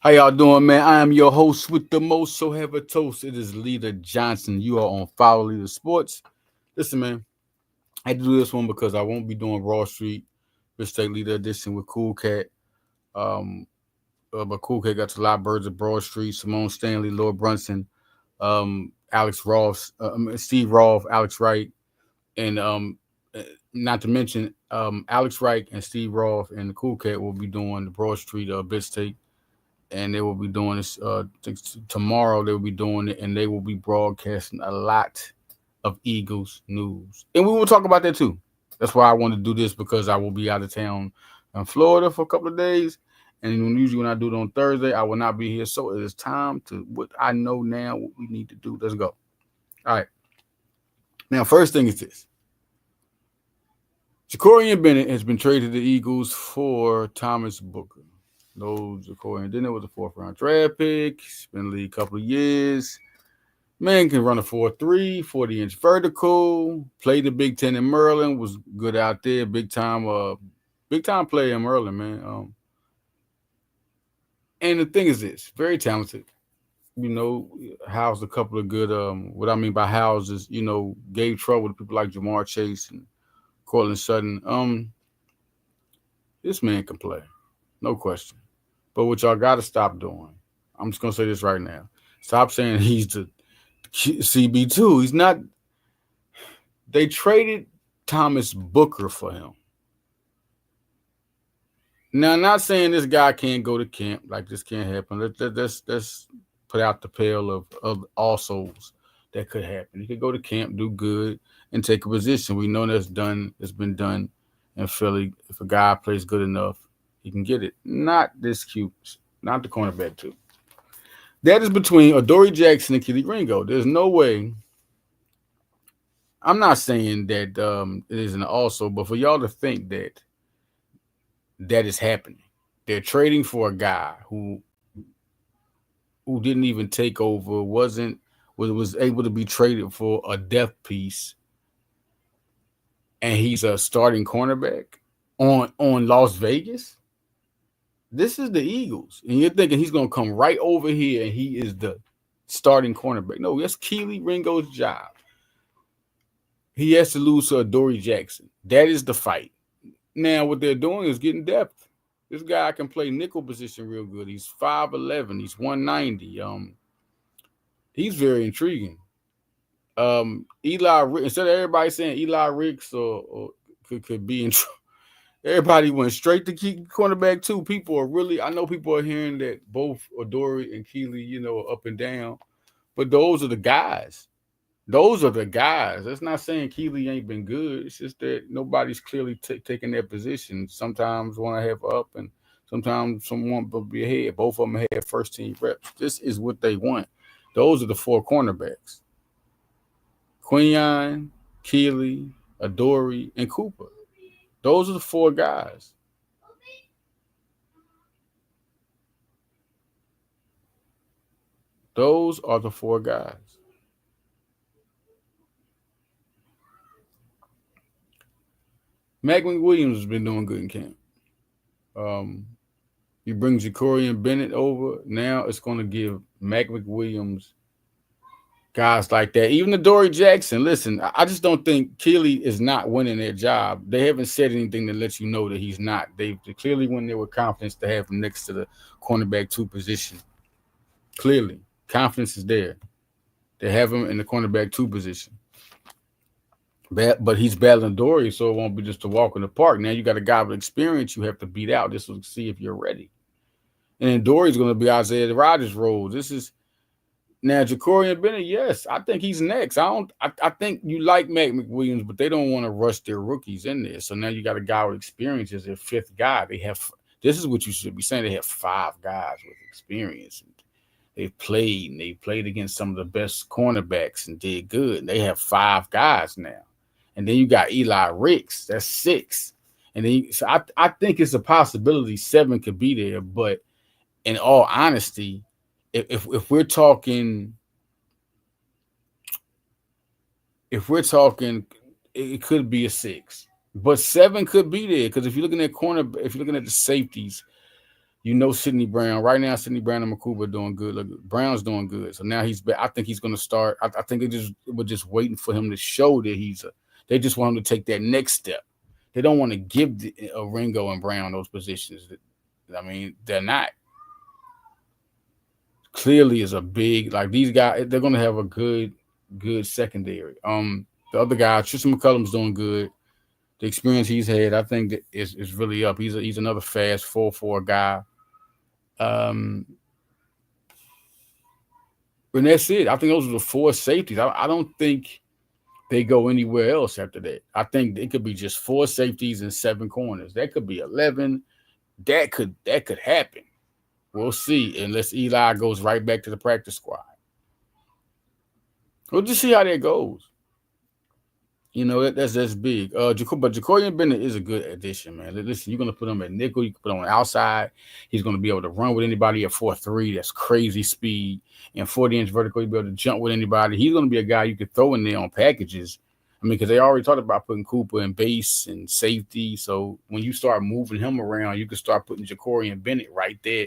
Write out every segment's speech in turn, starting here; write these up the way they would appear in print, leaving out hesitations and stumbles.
How y'all doing, man? I am your host with the most, so have a toast. It is Leader Johnson. You are on Follow Leader Sports. Listen, man, I had to do this one because I won't be doing Raw Street Mistake Leader Edition with Cool Cat. Um, but Cool Cat got to a lot of birds of Broad Street, Simone Stanley, Lord Brunson, Alex Ross, Steve Roth, Alex Wright, and uh, not to mention Alex Wright and Steve Roth and the Cool Cat will be doing the Broad Street Bits Take, and they will be doing this tomorrow. They will be doing it, and they will be broadcasting a lot of Eagles news, and we will talk about that too. That's why I want to do this because I will be out of town in Florida for a couple of days, and usually when I do it on Thursday, I will not be here. So it is time to what I know now. What we need to do. Let's go. All right. Now, first thing is this: Jakorian Bennett has been traded to the Eagles for Thomas Booker. No, Jakorian Bennett was a fourth round draft pick. He's been in the league a couple of years. Man can run a 4.3, 40-inch vertical. Played the Big Ten in Maryland. Was good out there. Big time player in Maryland, man. And the thing is this: very talented. Housed a couple of good. What I mean by housed is, gave trouble to people like Jamar Chase and Cortland Sutton. This man can play, no question. But what y'all got to stop doing, I'm just gonna say this right now: stop saying he's the CB2. He's not. They traded Thomas Booker for him. Now, I'm not saying this guy can't go to camp, like this can't happen. Let's put out the pale of alsos that could happen. He could go to camp, do good, and take a position. We know it's been done in Philly. If a guy plays good enough, he can get it. Not this cute, not the cornerback too. That is between Adoree Jackson and Kelee Ringo. There's no way. I'm not saying that it isn't also, but for y'all to think that is happening, they're trading for a guy who didn't even take over, was able to be traded for a depth piece, and he's a starting cornerback on Las Vegas. This is the Eagles, and you're thinking he's gonna come right over here and he is the starting cornerback. No, that's Kelee Ringo's job. He has to lose to Adoree Jackson. That is the fight. Now, what they're doing is getting depth. This guy can play nickel position real good. He's 5'11". He's 190. He's very intriguing. Instead of everybody saying Eli Ricks or could be in trouble, everybody went straight to cornerback too. I know people are hearing that both Adoree and Kelee, are up and down, but those are the guys. Those are the guys. That's not saying Kelee ain't been good. It's just that nobody's clearly taking their position. Sometimes one have up, and sometimes someone will be ahead. Both of them have first team reps. This is what they want. Those are the four cornerbacks: Quinion, Kelee, Adoree, and Cooper. Those are the four guys. Those are the four guys. Mac McWilliams has been doing good in camp. You bring Jakorian Bennett over. Now it's going to give Mac McWilliams guys like that. Even Adoree Jackson. Listen, I just don't think Kelee is not winning their job. They haven't said anything that lets you know that he's not. They clearly went there with confidence to have him next to the cornerback 2 position. Clearly, confidence is there. They have him in the cornerback 2 position. But he's battling Dory, so it won't be just a walk in the park. Now you got a guy with experience you have to beat out. This will see if you're ready. And then Dory's going to be Isaiah Rodgers' role. This is now Jakorian Bennett. Yes, I think he's next. I think you like Mac McWilliams, but they don't want to rush their rookies in there. So now you got a guy with experience as their 5th guy. This is what you should be saying. They have 5 guys with experience. They've played against some of the best cornerbacks and did good. They have 5 guys now. And then you got Eli Ricks. That's 6. And then so I think it's a possibility 7 could be there. But in all honesty, if we're talking, it could be a 6. But 7 could be there because if you're looking at the safeties, You know, Sidney Brown right now. Sidney Brown and Makuba are doing good. Look, Brown's doing good. So now he's. I think he's going to start. I think we're just waiting for him to show that he's a. They just want him to take that next step. They don't want to give Ringo and Brown those positions. I mean, they're not. Clearly, is a big like these guys. They're going to have a good secondary. The other guy, Tristan McCullum's doing good. The experience he's had, I think, that is really up. He's another fast 4-4 guy. And that's it. I think those are the four safeties. I don't think they go anywhere else after that. I think it could be just four safeties and 7 corners. That could be 11. That could happen. We'll see. Unless Eli goes right back to the practice squad. We'll just see how that goes. You know, that's big. But Jakorian Bennett is a good addition, man. Listen, you're going to put him at nickel. You can put him on the outside. He's going to be able to run with anybody at 4.3. That's crazy speed. And 40-inch vertical, you'll be able to jump with anybody. He's going to be a guy you could throw in there on packages. I mean, because they already talked about putting Cooper in base and safety. So when you start moving him around, you can start putting Jakorian Bennett right there.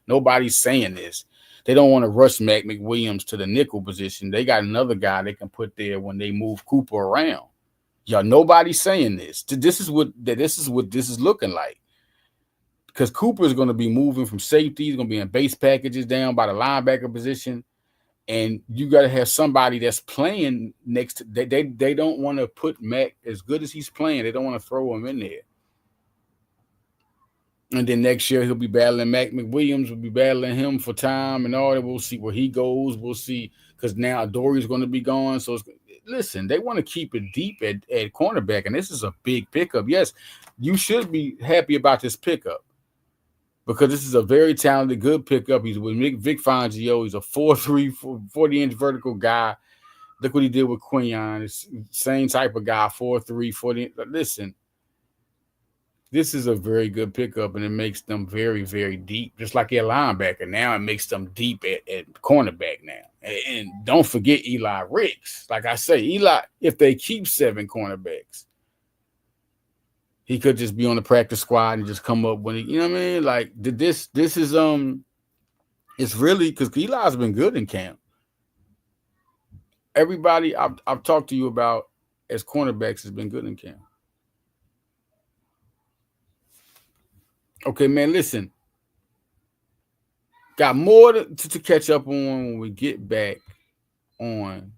Nobody's saying this. They don't want to rush Mac McWilliams to the nickel position. They got another guy they can put there when they move Cooper around. Y'all, nobody's saying this. This is what this is looking like. Because Cooper is going to be moving from safety. He's going to be in base packages down by the linebacker position. And you got to have somebody that's playing next to they don't want to put Mac as good as he's playing. They don't want to throw him in there. And then next year he'll be battling Mac McWilliams. We'll be battling him for time and all that. We'll see where he goes. We'll see because now Dory's going to be gone. So listen, they want to keep it deep at cornerback, and this is a big pickup. Yes, you should be happy about this pickup because this is a very talented, good pickup. He's with Vic Fangio. He's a 4.3, 40-inch vertical guy. Look what he did with Quinion. It's same type of guy, 4.3, 40. Listen. This is a very good pickup, and it makes them very, very deep, just like their linebacker. Now it makes them deep at cornerback now. And don't forget Eli Ricks. Like I say, Eli, if they keep 7 cornerbacks, he could just be on the practice squad and just come up when he, you know what I mean? Like this is it's really because Eli's been good in camp. Everybody I've talked to you about as cornerbacks has been good in camp. Okay, man, listen. Got more to catch up on when we get back on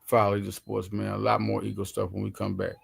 Follow the Sports, man. A lot more Eagle stuff when we come back.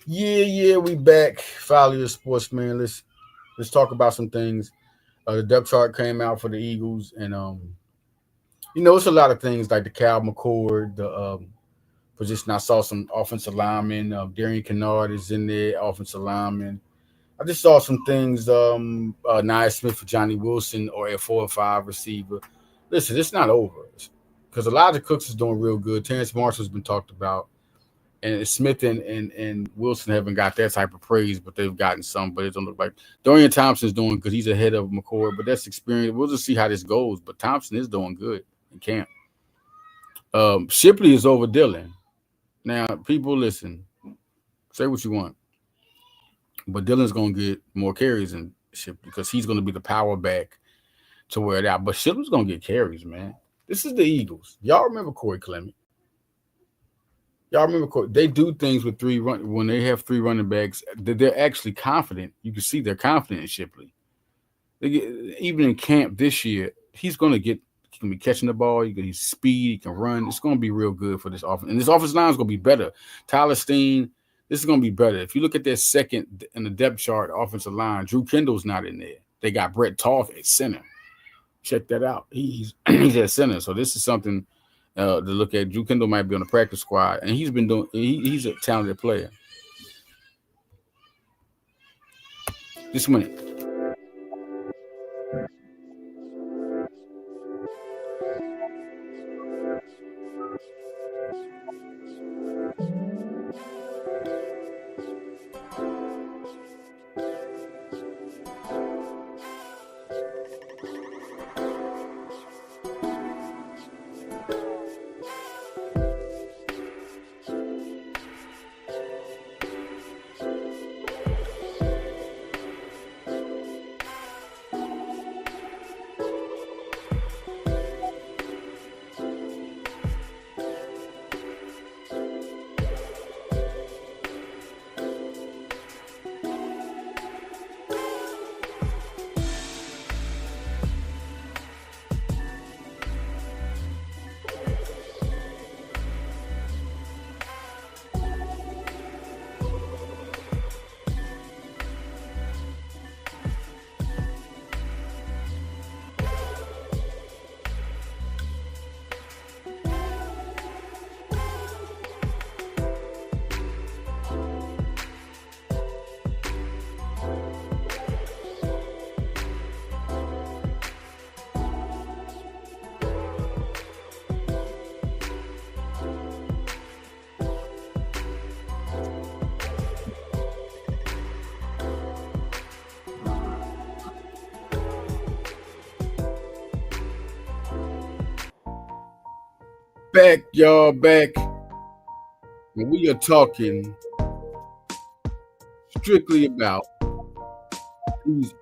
Yeah, we back. Follow the Sports, man. Let's talk about some things. The depth chart came out for the Eagles, and it's a lot of things like the Cal McCord, the position. I saw some offensive linemen. Darian Kennard is in there, offensive lineman. I just saw some things. Nia Smith for Johnny Wilson, or a 4 or 5 receiver. Listen, it's not over because Elijah Cooks is doing real good. Terrence Marshall's been talked about. And Smith and Wilson haven't got that type of praise, but they've gotten some. But it don't look like Dorian Thompson's doing because he's ahead of McCord. But that's experience. We'll just see how this goes. But Thompson is doing good in camp. Shipley is over Dillon. Now, people, listen. Say what you want. But Dillon's going to get more carries than Shipley because he's going to be the power back to wear it out. But Shipley's going to get carries, man. This is the Eagles. Y'all remember Corey Clement. Y'all remember they do things with when they have three running backs. They're actually confident. You can see they're confident in Shipley. They get, even in camp this year, he's going to get. He can be catching the ball. He's speed. He can run. It's going to be real good for this offense, and this offensive line is going to be better. Tyler Steen, this is going to be better. If you look at their second in the depth chart, offensive line, Drew Kendall's not in there. They got Brett Toth at center. Check that out. He's he's at center. So this is something to look at. Drew Kendall might be on the practice squad, and he's been doing. He's a talented player. Just a minute. Back, y'all, back. And we are talking strictly about these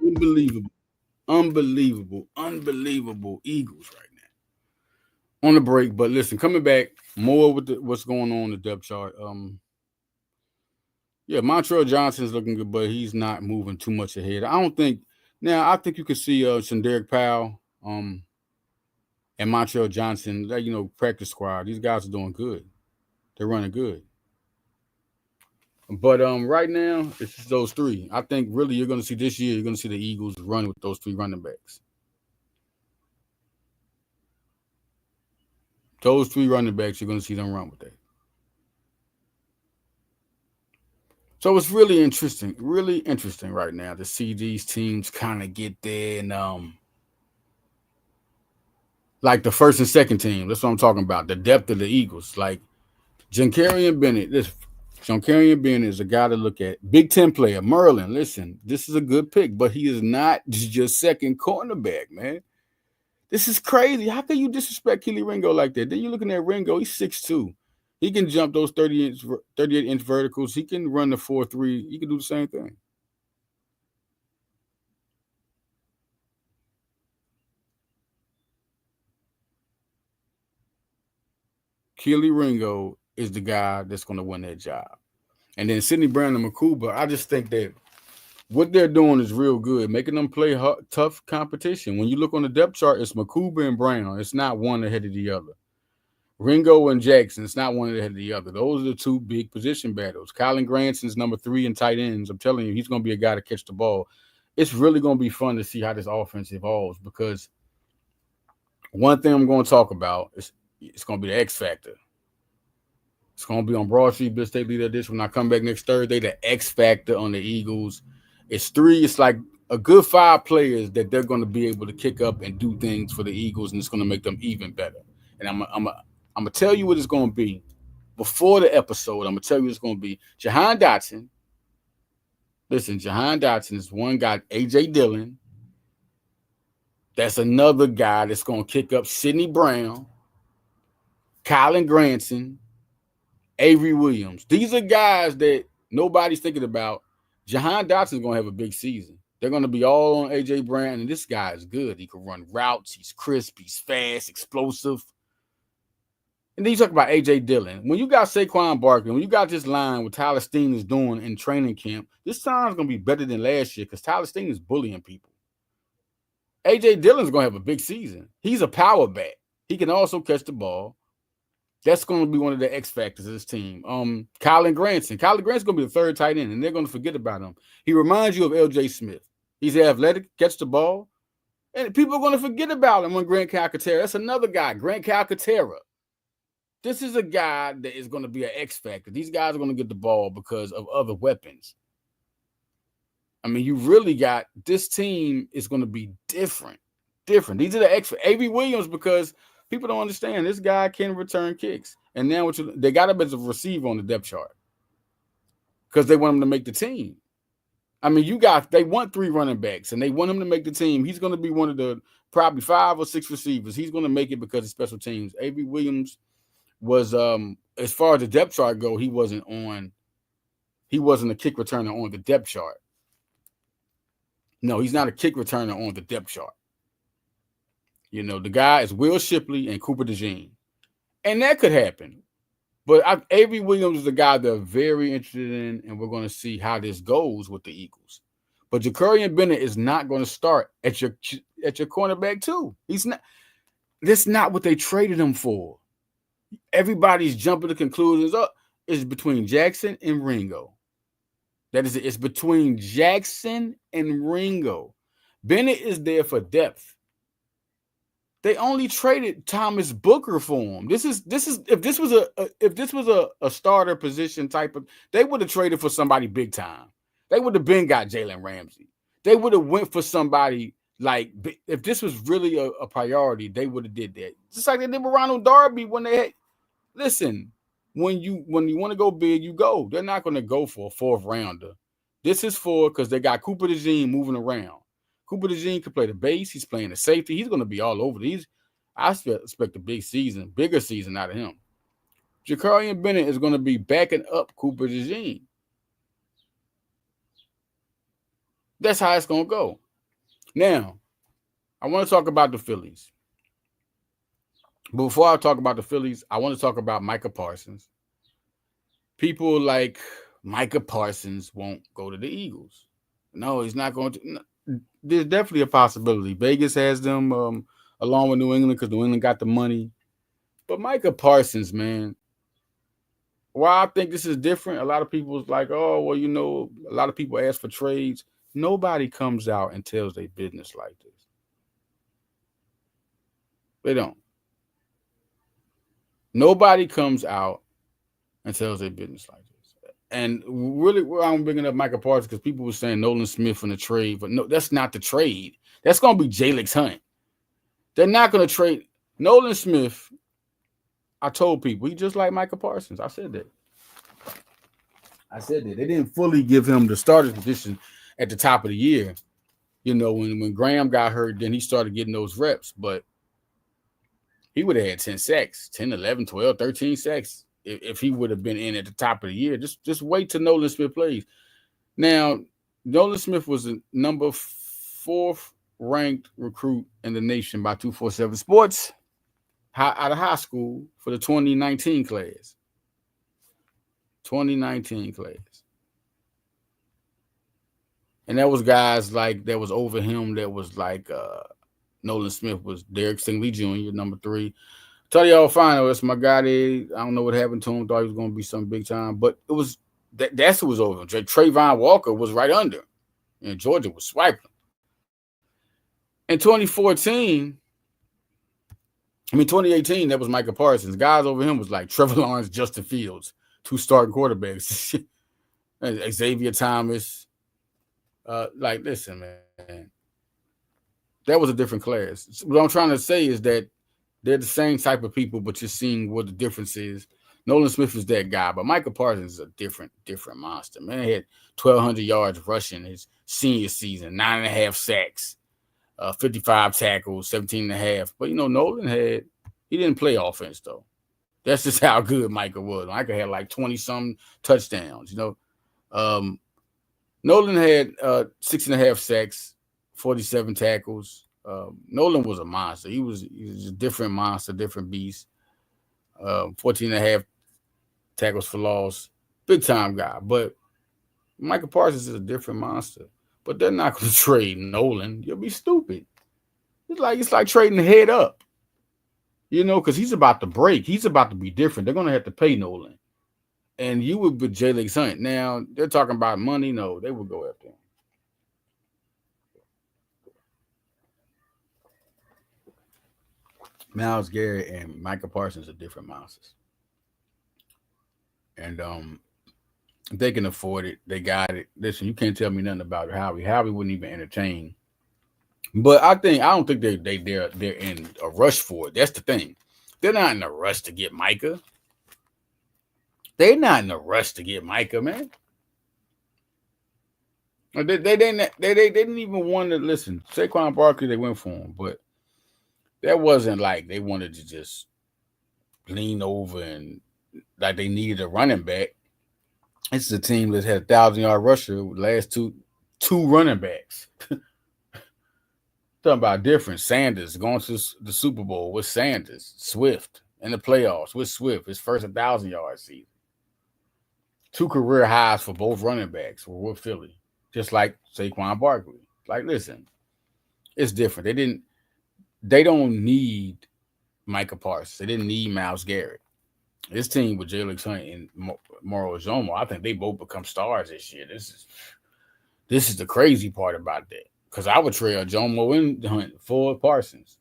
unbelievable Eagles right now. On the break, but listen, coming back more with what's going on in the depth chart. Yeah, Montreal Johnson's looking good, but he's not moving too much ahead. I don't think now. I think you could see Shanderick Powell, and Montreal Johnson. Practice squad. These guys are doing good. They're running good. But right now, it's just those three. I think really you're going to see this year, you're going to see the Eagles run with those three running backs. Those three running backs, you're going to see them run with that. So it's really interesting right now to see these teams kind of get there and like the first and second team. That's what I'm talking about. The depth of the Eagles. Like Jakorian Bennett. Jakorian Bennett is a guy to look at. Big Ten player. Merlin, listen, this is a good pick, but he is not your second cornerback, man. This is crazy. How can you disrespect Kelee Ringo like that? Then you're looking at Ringo. He's 6'2". He can jump those 38-inch verticals. He can run the 4.3. He can do the same thing. Kelee Ringo is the guy that's going to win that job. And then Sidney Brown and Makuba, I just think that what they're doing is real good, making them play tough competition. When you look on the depth chart, it's Makuba and Brown. It's not one ahead of the other. Ringo and Jackson, it's not one ahead of the other. Those are the two big position battles. Colin Granson's number 3 in tight ends. I'm telling you, he's going to be a guy to catch the ball. It's really going to be fun to see how this offense evolves because one thing I'm going to talk about is it's going to be the X factor. It's going to be on Broad Street Bill State Leader Edition when I come back next Thursday. The X factor on the Eagles. It's like a good 5 players that they're going to be able to kick up and do things for the Eagles, and it's going to make them even better. And I'm going to tell you what it's going to be. Before the episode, I'm going to tell you what it's going to be. Jahan Dotson. Listen, Jahan Dotson is one guy. A.J. Dillon. That's another guy that's going to kick up Sidney Brown, Colin Granson, Avery Williams. These are guys that nobody's thinking about. Jahan Dotson's going to have a big season. They're going to be all on A.J. Brown, and this guy is good. He can run routes. He's crisp. He's fast, explosive. And then you talk about A.J. Dillon. When you got Saquon Barkley, when you got this line what Tyler Steen is doing in training camp, this time's going to be better than last year because Tyler Steen is bullying people. A.J. Dillon's going to have a big season. He's a power back. He can also catch the ball. That's going to be one of the X factors of this team. Kylen Granson. Kylen Granson's going to be the third tight end, and they're going to forget about him. He reminds you of L.J. Smith. He's athletic, catch the ball, and people are going to forget about him when Grant Calcaterra. That's another guy, Grant Calcaterra. This is a guy that is going to be an X factor. These guys are going to get the ball because of other weapons. I mean, you really got this team is going to be different. These are the X. A.B. Williams, because people don't understand this guy can return kicks, and now they got him as a receiver on the depth chart because they want him to make the team. I mean, they want 3 running backs, and they want him to make the team. He's going to be one of the probably 5 or 6 receivers. He's going to make it because of special teams. A.B. Williams was as far as the depth chart go, he wasn't a kick returner on the depth chart. No, he's not a kick returner on the depth chart. You know, the guy is Will Shipley and Cooper DeJean. And that could happen. But A.B. Williams is the guy they're very interested in, and we're going to see how this goes with the Eagles. But Jakorian Bennett is not going to start at your cornerback too. He's not. That's not what they traded him for. Everybody's jumping to conclusions. It's between Jackson and Ringo. That is it. It's between Jackson and Ringo. Bennett is there for depth. They only traded Thomas Booker for him. This is if this was a starter position type of, they would have traded for somebody big time. They would have been got Jalen Ramsey. They would have went for somebody like, if this was really a priority, they would have did that. Just like they did with Ronald Darby when they had. Listen, when you want to go big, you go. They're not going to go for a 4th rounder. This is for because they got Cooper DeJean moving around. Cooper DeJean can play the base. He's playing the safety. He's going to be all over. I expect a bigger season out of him. Jakorian Bennett is going to be backing up Cooper DeJean. That's how it's going to go. Now, I want to talk about the Phillies. But before I talk about the Phillies, I want to talk about Micah Parsons. People like Micah Parsons won't go to the Eagles. No, he's not going to. No, there's definitely a possibility. Vegas has them along with New England because New England got the money. But Micah Parsons, man, why I think this is different, a lot of people's like, oh, well, you know, a lot of people ask for trades. Nobody comes out and tells their business like this. They don't. Nobody comes out and tells their business like this. And really, I'm bringing up Micah Parsons because people were saying Nolan Smith in the trade, but no, that's not the trade. That's going to be Jalix Hunt. They're not going to trade Nolan Smith. I told people he just like Micah Parsons. I said that. They didn't fully give him the starting position at the top of the year. You know, when Graham got hurt, then he started getting those reps, but he would have had 10 sacks, 10, 11, 12, 13 sacks if he would have been in at the top of the year. Just wait till Nolan Smith plays. Now, Nolan Smith was the number 4th ranked recruit in the nation by 247 Sports out of high school for the 2019 class. 2019 class. And that was guys like that was over him that was like Nolan Smith was Derek Stingley Jr., number 3. Tell y'all fine, that's my guy there. I don't know what happened to him. Thought he was going to be some big time. But it was that's who was over him. Trayvon Walker was right under him. And Georgia was swiping. In 2018, that was Micah Parsons. Guys over him was like Trevor Lawrence, Justin Fields, 2 starting quarterbacks. Xavier Thomas. Listen, man. That was a different class. What I'm trying to say is that they're the same type of people, but you're seeing what the difference is. Nolan Smith is that guy, but Micah Parsons is a different monster. Man, he had 1,200 yards rushing his senior season, 9.5 sacks, 55 tackles, 17.5. But, you know, Nolan he didn't play offense, though. That's just how good Micah was. Micah had like 20-some touchdowns, you know. Nolan had 6.5 sacks, 47 tackles. Nolan was a monster. He was a different monster, different beast. 14 and a half tackles for loss. Big time guy. But Michael Parsons is a different monster. But they're not going to trade Nolan. You'll be stupid. It's like trading head up. Because he's about to break. He's about to be different. They're going to have to pay Nolan. And you would with Jalen Hunt. Now, they're talking about money. No, they would go after him. Myles Garrett and Michael Parsons are different monsters. And they can afford it. They got it. Listen, you can't tell me nothing about Howie. Howie wouldn't even entertain. But I don't think they're in a rush for it. That's the thing. They're not in a rush to get Micah. They're not in a rush to get Micah, man. They didn't even want to listen. Saquon Barkley, they went for him, but that wasn't like they wanted to just lean over and like they needed a running back. This is a team that had 1,000-yard rusher with the last two running backs. Talking about different. Sanders going to the Super Bowl with Sanders. Swift in the playoffs with Swift. His first 1,000-yard season. 2 career highs for both running backs were with Philly. Just like Saquon Barkley. Like, listen, it's different. They don't need Micah Parsons. They didn't need Myles Garrett. This team with Jalen Hunt and Moro Ojomo, I think they both become stars this year. This is the crazy part about that. Because I would trade Ojomo and Hunt for Parsons.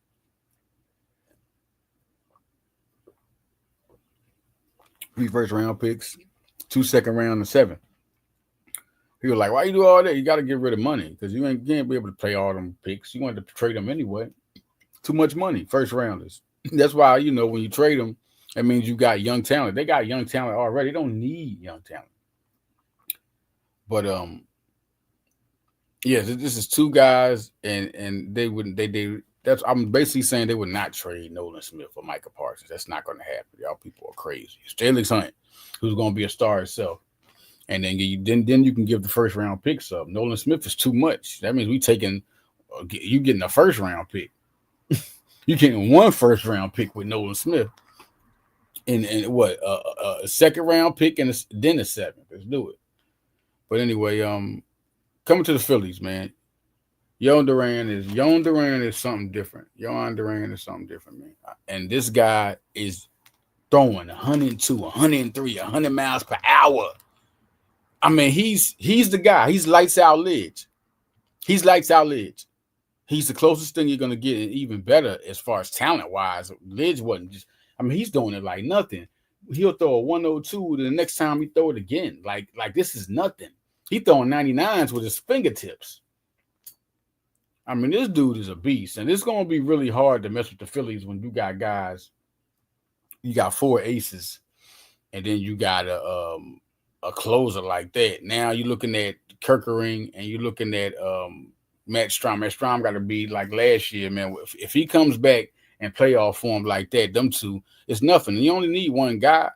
Three first-round picks, 2 second-round, and 7. He was like, why you do all that? You got to get rid of money because you can't be able to play all them picks. You want to trade them anyway. Too much money, first-rounders. That's why, when you trade them, that means you got young talent. They got young talent already. They don't need young talent. But, yeah, this is 2 guys, and they wouldn't. I'm basically saying they would not trade Nolan Smith for Micah Parsons. That's not going to happen. Y'all people are crazy. It's Jalen Hunt, who's going to be a star itself, and then you can give the first round picks up. Nolan Smith is too much. That means you getting a first round pick. You getting 1 first round pick with Nolan Smith, and what a second round pick and then a 7th. Let's do it. But anyway, coming to the Phillies, man. Yohan Duran is something different. Yohan Duran is something different, man. And this guy is throwing 102, 103, 100 miles per hour. I mean, he's the guy. He's lights out Lidge. He's lights out Lidge. He's the closest thing you're going to get, and even better as far as talent-wise. Lidge wasn't just – I mean, he's doing it like nothing. He'll throw a 102 the next time he throw it again. Like this is nothing. He throwing 99s with his fingertips. I mean, this dude is a beast, and it's going to be really hard to mess with the Phillies when you got guys. You got 4 aces, and then you got a closer like that. Now you're looking at Kerkering, and you're looking at Matt Strom. Matt Strom got to be like last year, man. If he comes back and playoff form like that, them 2, it's nothing. You only need 1 guy.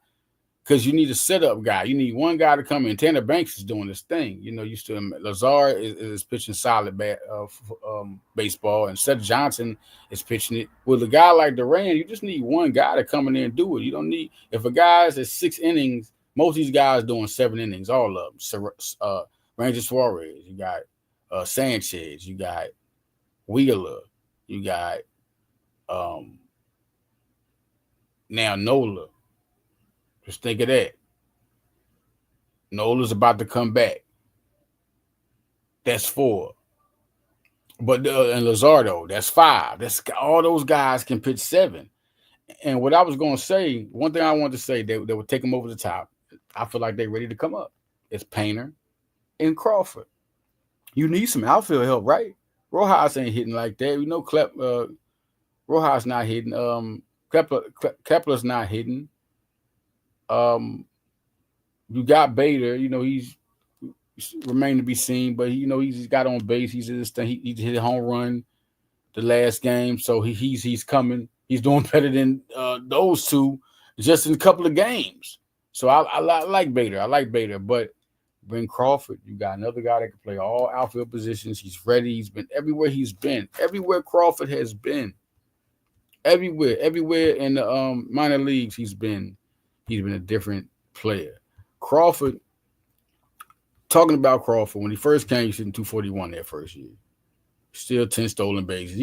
Because you need a setup guy. You need 1 guy to come in. Tanner Banks is doing this thing. Lazar is pitching solid baseball, and Seth Johnson is pitching it. With a guy like Duran, you just need 1 guy to come in there and do it. You don't need – if a guy's at 6 innings, most of these guys doing 7 innings, all of them. Ranger Suarez, you got Sanchez, you got Wheeler, you got now Nola. Just think of that. Nola's about to come back. That's 4. But and Lazardo, that's 5. That's all those guys can pitch 7. And what I was going to say, one thing I wanted to say that would take them over the top. I feel like they're ready to come up. It's Painter and Crawford. You need some outfield help, right? Rojas ain't hitting like that. Rojas not hitting. Kepler's not hitting. You got Bader, he's remain to be seen, but he's got on base. He's in this thing. He hit a home run the last game, so he's coming. He's doing better than those 2 just in a couple of games. So I like Bader. I like Bader, but bring Crawford. You got another guy that can play all outfield positions. He's ready. He's been everywhere he's been. Everywhere Crawford has been. everywhere in the minor leagues, he's been a different player. Crawford, talking about Crawford, when he first came, he was hitting 241 that first year. Still 10 stolen bases,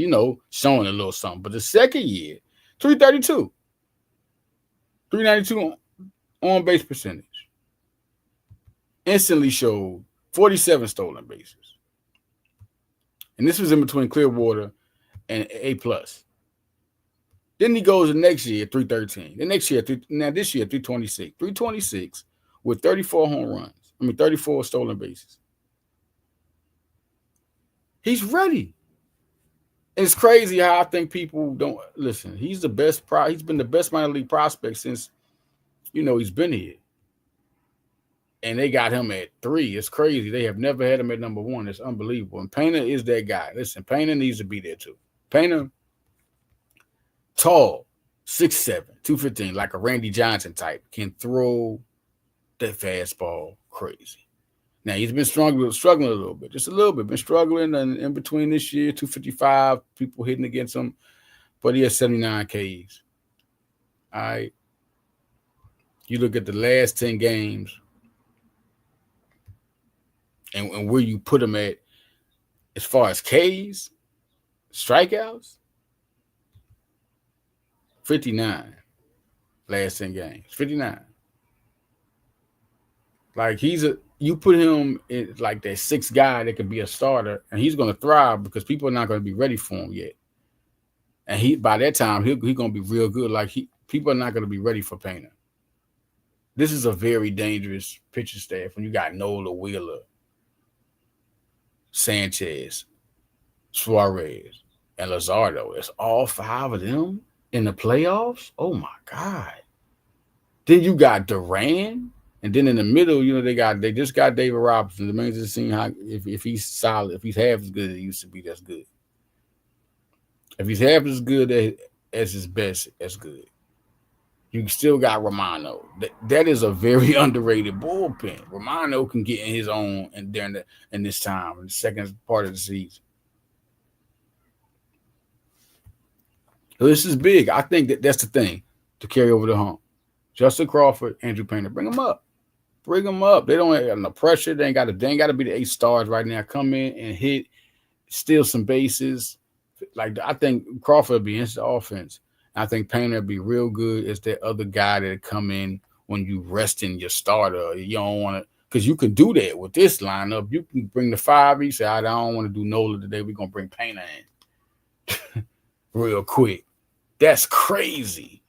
showing a little something. But the second year, 332, 392 on base percentage. Instantly showed 47 stolen bases. And this was in between Clearwater and A plus. Then he goes the next year, 313. The next year, this year, 326. 326 with 34 home runs. 34 stolen bases. He's ready. It's crazy how I think people don't listen. He's the best. He's been the best minor league prospect since, he's been here. And they got him at 3. It's crazy. They have never had him at number 1. It's unbelievable. And Painter is that guy. Listen, Painter needs to be there too. Painter, tall, 6'7", 215, like a Randy Johnson type, can throw that fastball crazy. Now, he's been struggling a little bit, just a little bit. Been struggling and in between this year, 255, people hitting against him. But he has 79 Ks. All right. You look at the last 10 games and where you put him at as far as Ks, strikeouts, 59 last 10 games. 59. Like you put him in like that 6th guy that could be a starter, and he's going to thrive because people are not going to be ready for him yet. And by that time he's going to be real good. Like people are not going to be ready for Painter. This is a very dangerous pitching staff when you got Nola, Wheeler, Sanchez, Suarez, and Luzardo. It's all 5 of them in the playoffs. Oh my God! Then you got Duran. And then in the middle, they just got David Robinson. The man just seeing how if he's solid, if he's half as good as he used to be, that's good. If he's half as good as his best, that's good. You still got Romano. That is a very underrated bullpen. Romano can get in his own in this time, in the second part of the season. So this is big. I think that's the thing to carry over the hump. Justin Crawford, Andrew Painter, bring them up. Bring them up. They don't have no pressure. They ain't got to be the 8 stars right now. Come in and hit, steal some bases. Like I think Crawford would be into the offense. I think Painter would be real good as that other guy that come in when you resting your starter. You don't want to, because you can do that with this lineup. You can bring the 5. You say, I don't want to do Nola today. We're gonna bring Painter in real quick. That's crazy.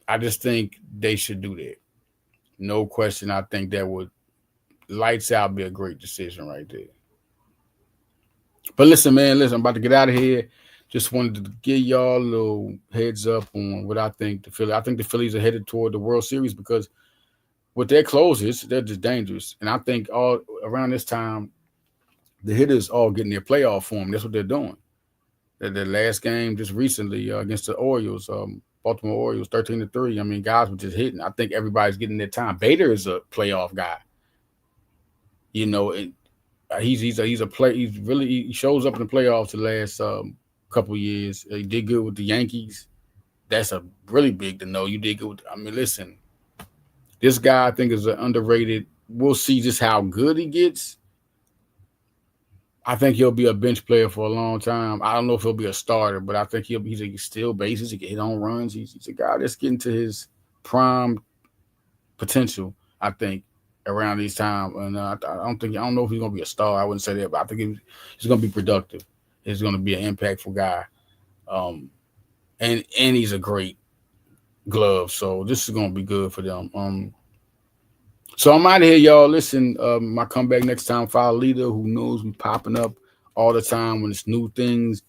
I just think they should do that. No question. I think that would lights out be a great decision right there. But listen, man, I'm about to get out of here. Just wanted to give y'all a little heads up on what I think the Phillies. I think the Phillies are headed toward the World Series because with their closers, they're just dangerous. And I think all around this time, the hitters all getting their playoff form. That's what they're doing. Their last game just recently against the Orioles, Baltimore Orioles, 13-3. Guys were just hitting. I think everybody's getting their time. Bader is a playoff guy. He's a play. He shows up in the playoffs the last couple of years. He did good with the Yankees. That's a really big to know. You did good. Listen, this guy I think is an underrated. We'll see just how good he gets. I think he'll be a bench player for a long time. I don't know if he'll be a starter, but I think he's a steal bases. He can hit on runs. He's a guy that's getting to his prime potential, I think, around these times. And I don't know if he's going to be a star. I wouldn't say that, but I think he's going to be productive. He's going to be an impactful guy. And he's a great glove. So this is going to be good for them. So I'm out of here, y'all. Listen, my comeback next time, Follow Leader, who knows we popping up all the time when it's new things,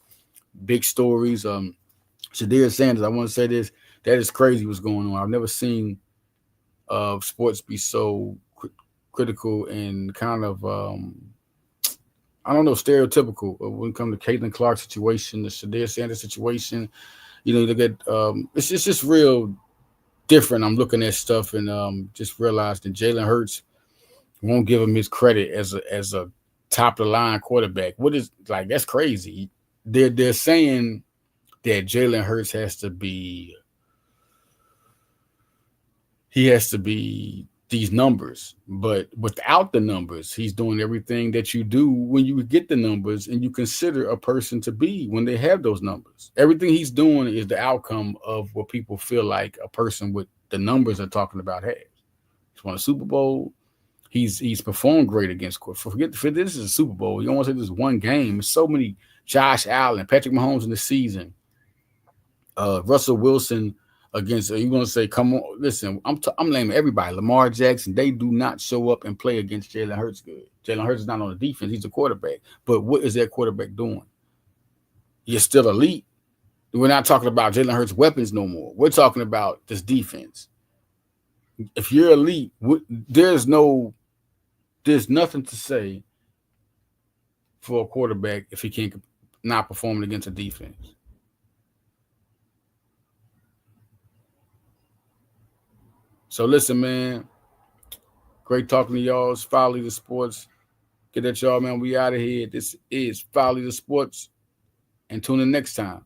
big stories. Shadir Sanders, I want to say this. That is crazy what's going on. I've never seen sports be so critical and kind of, stereotypical when it comes to Caitlin Clark's situation, the Shadir Sanders situation. You look at it's just real different. I'm looking at stuff and just realized that Jalen Hurts won't give him his credit as a top of the line quarterback. What is that's crazy. They're saying that Jalen Hurts he has to be these numbers, but without the numbers, he's doing everything that you do when you get the numbers and you consider a person to be when they have those numbers. Everything he's doing is the outcome of what people feel like a person with the numbers are talking about has. He's won a Super Bowl. He's performed great against. Forget this is a Super Bowl. You don't want to say this is one game. There's so many Josh Allen, Patrick Mahomes in the season, Russell Wilson against. You're gonna say, come on, listen. I'm naming everybody. Lamar Jackson. They do not show up and play against Jalen Hurts good. Jalen Hurts is not on the defense. He's a quarterback. But what is that quarterback doing? You're still elite. We're not talking about Jalen Hurts' weapons no more. We're talking about this defense. If you're elite, there's nothing to say for a quarterback if he can't not performing against a defense. So listen, man. Great talking to y'all. It's Folly the Sports. Get at y'all, man. We out of here. This is Folly the Sports. And tune in next time.